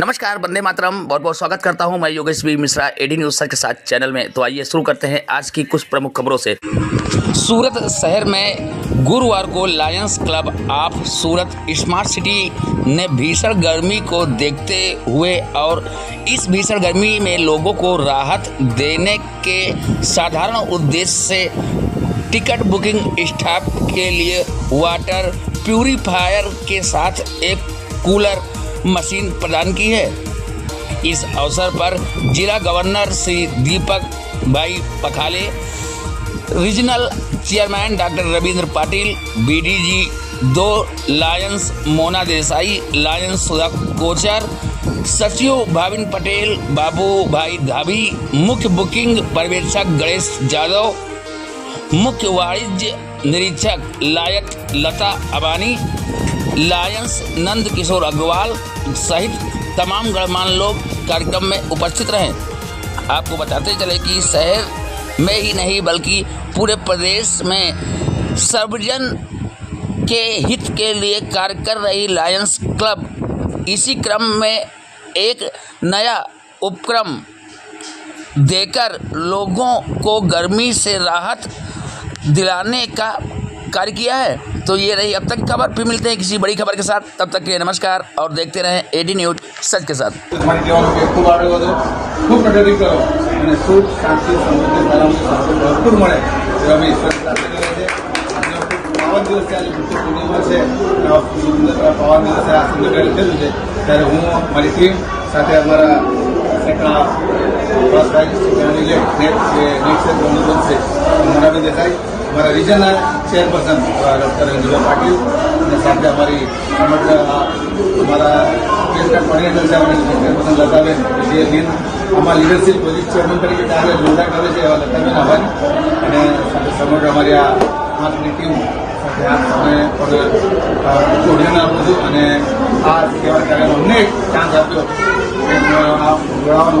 नमस्कार, वंदे मातरम। बहुत बहुत स्वागत करता हूं मैं Yogesh B Mishra AD news sir के साथ चैनल में। तो आइए शुरू करते हैं आज की कुछ प्रमुख खबरों से। सूरत शहर में गुरुवार को Lions club of Surat smart city ने भीषण गर्मी को देखते हुए और इस भीषण गर्मी में लोगों को राहत देने के साधारण उद्देश्य से टिकट बुकिंग स्टाफ के लिए वाटर प्यूरीफायर के साथ एक कूलर मशीन प्रदान की है। इस अवसर पर जिला governor Shri Deepak Bhai Pakhale, regional chairman doctor Ravindra Patil, BDG 2 lions Mona Desai, lions Sudha Kochar, सचिव भाविन पटेल, बाबू भाई धाबी, मुख्य बुकिंग पर्यवेक्षक गणेश जादव, मुख्य वाणिज्य निरीक्षक लायक लता अबानी, लायंस नंद किशोर अग्रवाल सहित तमाम गणमान्य लोग कार्यक्रम में उपस्थित रहे। आपको बताते चले कि शहर में ही नहीं बल्कि पूरे प्रदेश में सर्वजन के हित के लिए कार्य कर रही लायंस क्लब इसी क्रम में एक नया उपक्रम देकर लोगों को गर्मी से राहत दिलाने का कार्य किया है। तो ये रही अब तक की खबर। फिर मिलते हैं किसी बड़ी खबर के साथ, तब तक के लिए नमस्कार और देखते रहें एडी न्यूज़ सच के साथ। हमारा regional chairperson doctor Ravindra Patil साथ हमारी समग्र हमारा कोऑर्डिनेटर से हमारे चेयरपर्सन लताबेन ये दिन हमारा लीडरशिप प्रोजेक्ट चेयरमैन तरीके कार्य जोरदार करे છે એવા લતાબેન આભારી અને સમગ્ર અમારી આપની ટીમ સાથે આપ તમે કોર્ડિનેશન આપું છું અને આ સેવા કાર્યનો અમને ચાન્સ આપ્યો આ જોડાવાનું